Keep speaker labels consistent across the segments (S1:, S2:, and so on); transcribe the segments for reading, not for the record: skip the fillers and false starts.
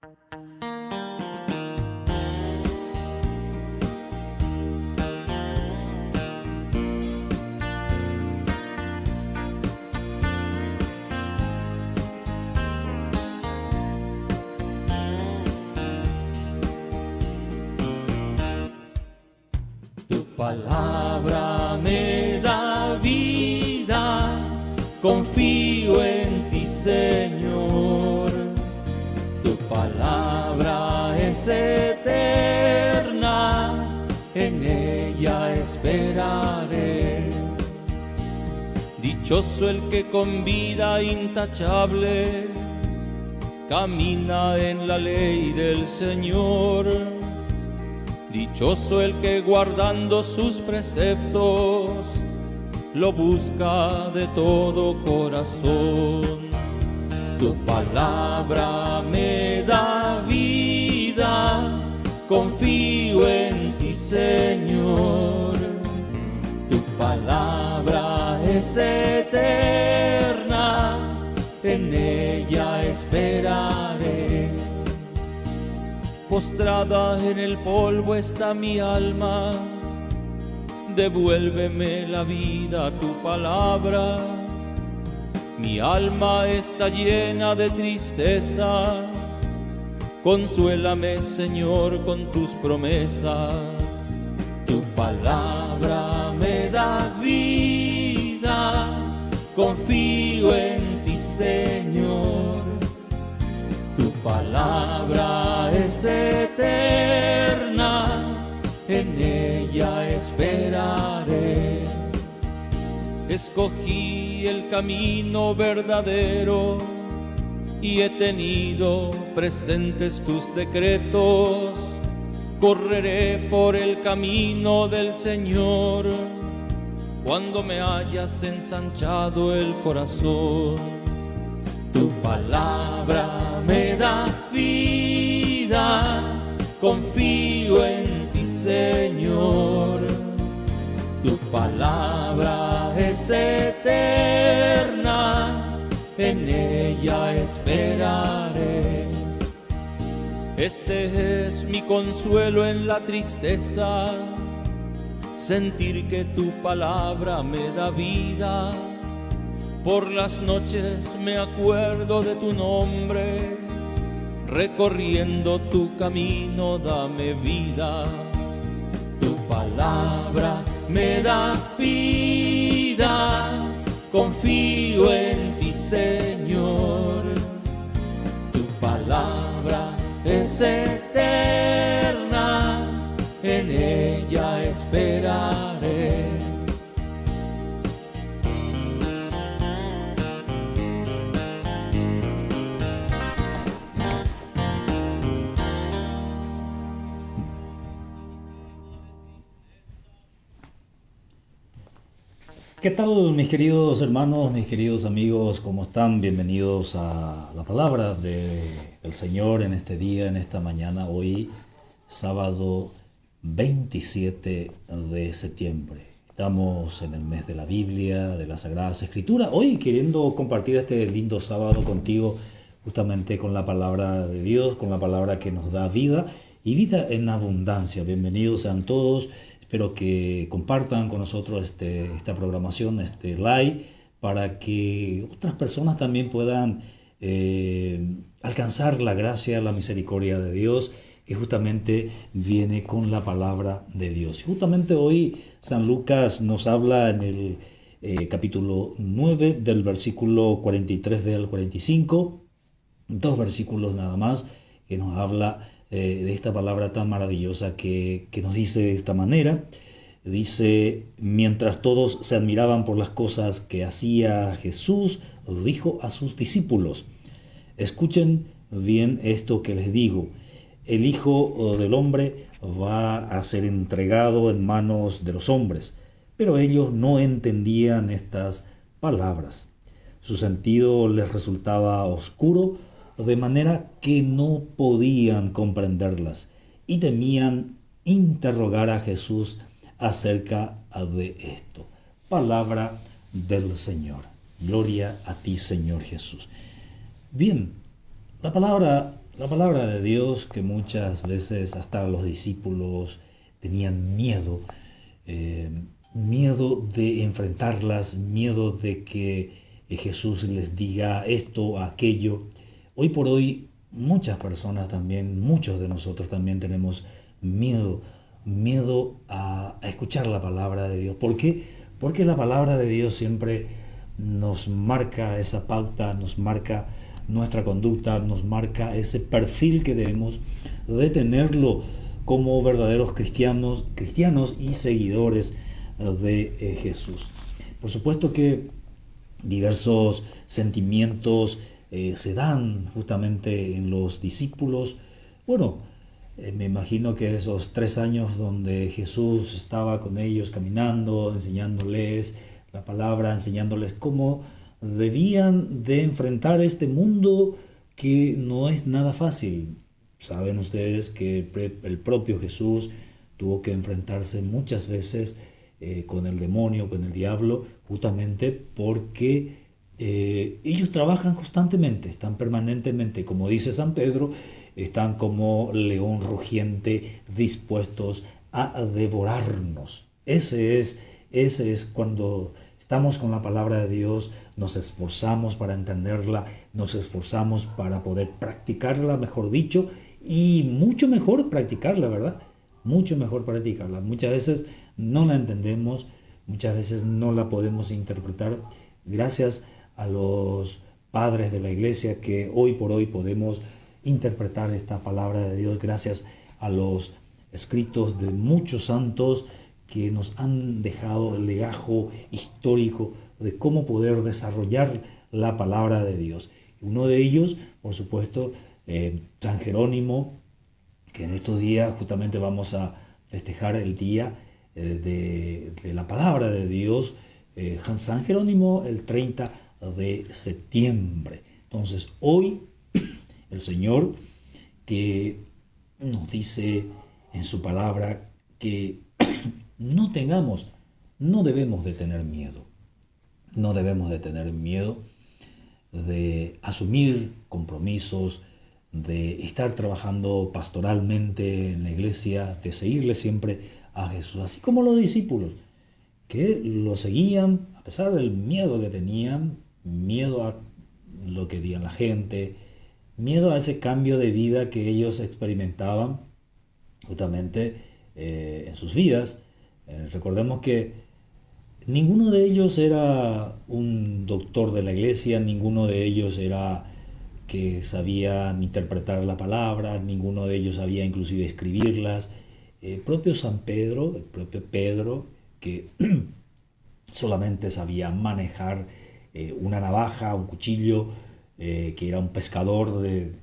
S1: Tu palabra me da vida, confío en ti, Señor. Tu palabra es eterna, en ella esperaré. Dichoso el que con vida intachable camina en la ley del Señor. Dichoso el que guardando sus preceptos lo busca de todo corazón. Tu palabra me da vida, confío en ti, Señor. Tu palabra es eterna, en ella esperaré. Postrada en el polvo está mi alma, devuélveme la vida, tu palabra. Mi alma está llena de tristeza, consuélame, Señor, con tus promesas. Tu palabra me da vida, confío en ti, Señor. Tu palabra es eterna, en ella esperaré. Escogí el camino verdadero y he tenido presentes tus decretos. Correré por el camino del Señor cuando me hayas ensanchado el corazón. Tu palabra me da vida, confío en ti, Señor. Tu palabra es eterna, en ella esperaré. Este es mi consuelo en la tristeza, sentir que tu palabra me da vida. Por las noches me acuerdo de tu nombre, recorriendo tu camino dame vida. Tu palabra me da vida, confío en ti, Señor. Tu palabra es eterna, en ella esperaré.
S2: ¿Qué tal, mis queridos hermanos, mis queridos amigos? ¿Cómo están? Bienvenidos a la palabra del Señor en este día, en esta mañana, hoy, sábado 27 de septiembre. Estamos en el mes de la Biblia, de las Sagradas Escrituras. Hoy queriendo compartir este lindo sábado contigo, justamente con la palabra de Dios, con la palabra que nos da vida y vida en abundancia. Bienvenidos sean todos. Espero que compartan con nosotros esta programación, este live, para que otras personas también puedan alcanzar la gracia, la misericordia de Dios, que justamente viene con la palabra de Dios. Justamente hoy San Lucas nos habla en el capítulo 9 del versículo 43 al 45, dos versículos nada más, que nos habla de esta palabra tan maravillosa que nos dice de esta manera. Dice: mientras todos se admiraban por las cosas que hacía Jesús, dijo a sus discípulos: escuchen bien esto que les digo. El Hijo del Hombre va a ser entregado en manos de los hombres. Pero ellos no entendían estas palabras. Su sentido les resultaba oscuro, de manera que no podían comprenderlas y temían interrogar a Jesús acerca de esto. Palabra del Señor. Gloria a ti, Señor Jesús. Bien, la palabra La palabra de Dios que muchas veces hasta los discípulos tenían miedo, eh, miedo de enfrentarlas, miedo de que Jesús les diga esto o aquello. Hoy por hoy muchas personas también, muchos de nosotros también tenemos miedo, miedo a escuchar la palabra de Dios. ¿Por qué? Porque la palabra de Dios siempre nos marca esa pauta, nos marca nuestra conducta, nos marca ese perfil que debemos de tenerlo como verdaderos cristianos y seguidores de Jesús. Por supuesto que diversos sentimientos se dan justamente en los discípulos. Bueno, me imagino que esos 3 años donde Jesús estaba con ellos caminando, enseñándoles la palabra, enseñándoles cómo debían de enfrentar este mundo que no es nada fácil. Saben ustedes que el propio Jesús tuvo que enfrentarse muchas veces con el demonio, con el diablo, justamente porque ellos trabajan constantemente, están permanentemente, como dice San Pedro, están como león rugiente dispuestos a devorarnos. Ese es cuando estamos con la palabra de Dios, nos esforzamos para entenderla, nos esforzamos para poder practicarla, mejor dicho, y mucho mejor practicarla, ¿verdad? Mucho mejor practicarla. Muchas veces no la entendemos, muchas veces no la podemos interpretar. Gracias a los padres de la iglesia que hoy por hoy podemos interpretar esta palabra de Dios, gracias a los escritos de muchos santos que nos han dejado el legajo histórico de cómo poder desarrollar la palabra de Dios. Uno de ellos, por supuesto, San Jerónimo, que en estos días justamente vamos a festejar el día de la palabra de Dios, San Jerónimo, el 30 de septiembre. Entonces, hoy el Señor que nos dice en su palabra que no debemos de tener miedo. No debemos de tener miedo de asumir compromisos, de estar trabajando pastoralmente en la iglesia, de seguirle siempre a Jesús, así como los discípulos, que lo seguían a pesar del miedo que tenían, miedo a lo que digan la gente, miedo a ese cambio de vida que ellos experimentaban justamente en sus vidas. Recordemos que ninguno de ellos era un doctor de la iglesia, ninguno de ellos era que sabían interpretar la palabra, ninguno de ellos sabía inclusive escribirlas. El propio Pedro, que solamente sabía manejar una navaja, un cuchillo, que era un pescador en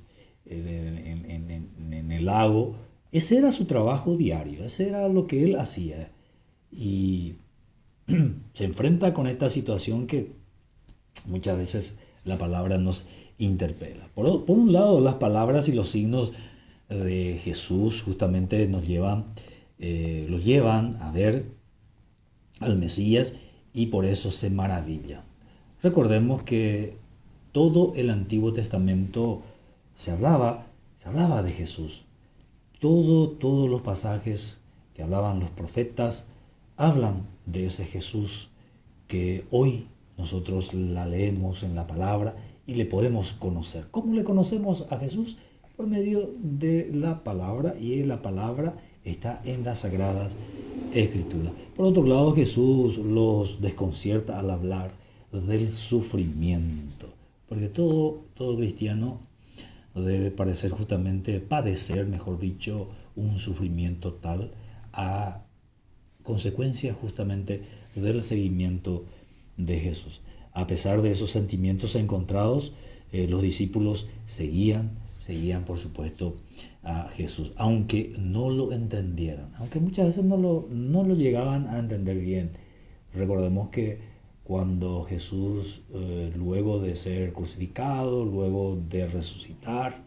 S2: el lago. Ese era su trabajo diario, ese era lo que él hacía. Y se enfrenta con esta situación que muchas veces la palabra nos interpela. Por un lado, las palabras y los signos de Jesús justamente nos llevan a ver al Mesías y por eso se maravillan. Recordemos que todo el Antiguo Testamento se hablaba de Jesús. Todos los pasajes que hablaban los profetas hablan de ese Jesús que hoy nosotros la leemos en la palabra y le podemos conocer. ¿Cómo le conocemos a Jesús? Por medio de la palabra, y la palabra está en las Sagradas Escrituras. Por otro lado, Jesús los desconcierta al hablar del sufrimiento, porque todo cristiano debe padecer mejor dicho, un sufrimiento tal a consecuencia justamente del seguimiento de Jesús. A pesar de esos sentimientos encontrados, los discípulos seguían por supuesto a Jesús, aunque no lo entendieran, aunque muchas veces no lo llegaban a entender bien. Recordemos que cuando Jesús, luego de ser crucificado, luego de resucitar,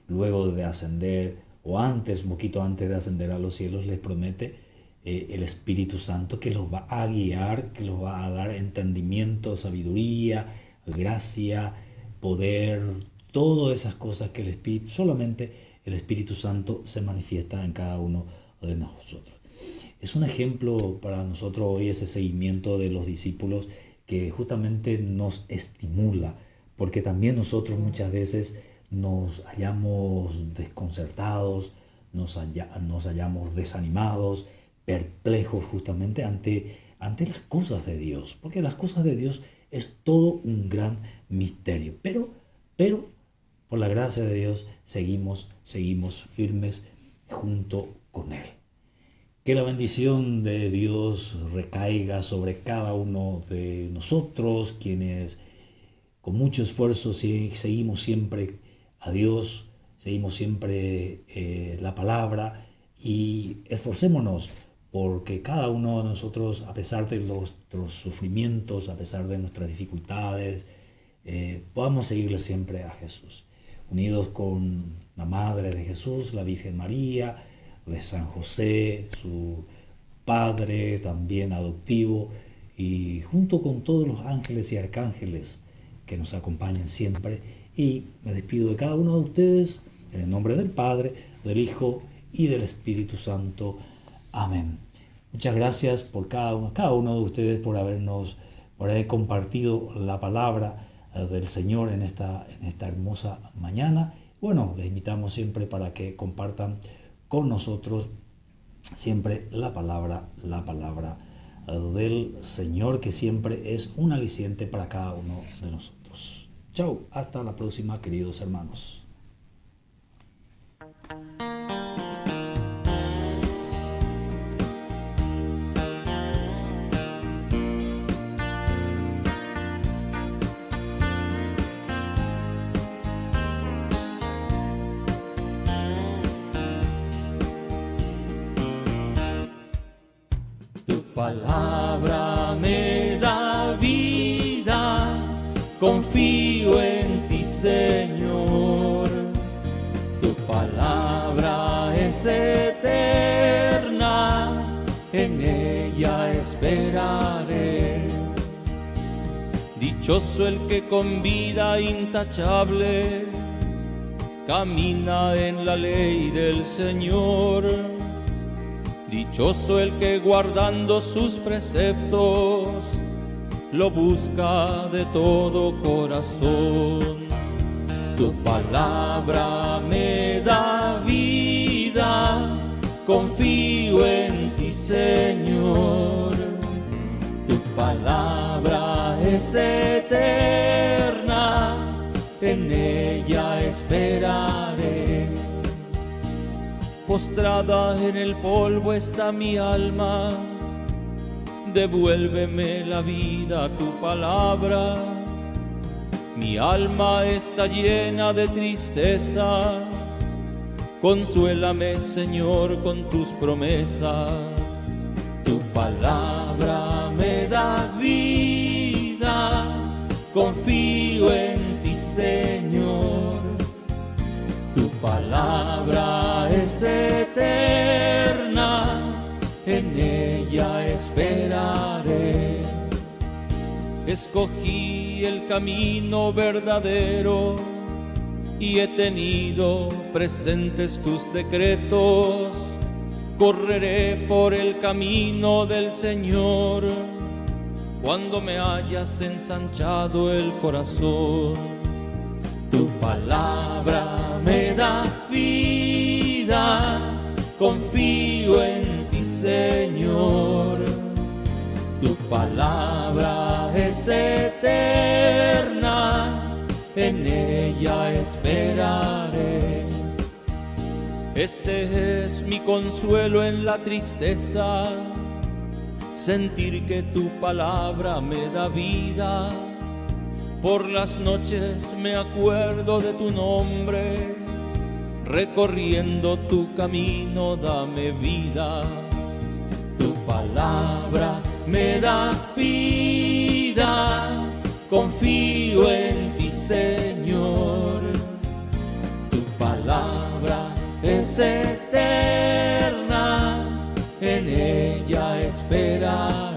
S2: luego de ascender, o antes, un poquito antes de ascender a los cielos, les promete el Espíritu Santo que los va a guiar, que los va a dar entendimiento, sabiduría, gracia, poder, todas esas cosas que solamente el Espíritu Santo se manifiesta en cada uno de nosotros. Es un ejemplo para nosotros hoy ese seguimiento de los discípulos que justamente nos estimula, porque también nosotros muchas veces nos hallamos desconcertados, nos hallamos desanimados, perplejos justamente ante las cosas de Dios, porque las cosas de Dios es todo un gran misterio, pero por la gracia de Dios seguimos firmes junto con Él. Que la bendición de Dios recaiga sobre cada uno de nosotros, quienes con mucho esfuerzo seguimos siempre a Dios, seguimos siempre la palabra, y esforcémonos porque cada uno de nosotros, a pesar de nuestros sufrimientos, a pesar de nuestras dificultades, podamos seguirle siempre a Jesús, unidos con la Madre de Jesús, la Virgen María, de San José, su Padre también adoptivo, y junto con todos los ángeles y arcángeles que nos acompañan siempre. Y me despido de cada uno de ustedes en el nombre del Padre, del Hijo y del Espíritu Santo. Amén. Muchas gracias por cada uno de ustedes por haber compartido la palabra del Señor en esta hermosa mañana. Bueno, les invitamos siempre para que compartan con nosotros siempre la palabra del Señor, que siempre es un aliciente para cada uno de nosotros. Chao, hasta la próxima, queridos hermanos.
S1: Tu palabra me da vida, confío en ti, Señor. Tu palabra es eterna, en ella esperaré. Dichoso el que con vida intachable camina en la ley del Señor. Dichoso el que guardando sus preceptos lo busca de todo corazón. Tu palabra me da vida, confío en ti, Señor. Tu palabra es eterna, en ella esperaré. Postrada en el polvo está mi alma, devuélveme la vida, tu palabra. Mi alma está llena de tristeza, consuélame, Señor, con tus promesas. Tu palabra me da vida, confío en ti, Señor. Tu palabra es eterna, en ella esperaré. Escogí el camino verdadero y he tenido presentes tus decretos. Correré por el camino del Señor cuando me hayas ensanchado el corazón. Tu palabra me da vida, confío en ti, Señor. Tu palabra es eterna, en ella esperaré. Este es mi consuelo en la tristeza, sentir que tu palabra me da vida. Por las noches me acuerdo de tu nombre, recorriendo tu camino dame vida. Tu palabra me da vida, confío en ti, Señor. Tu palabra es eterna, en ella esperaré.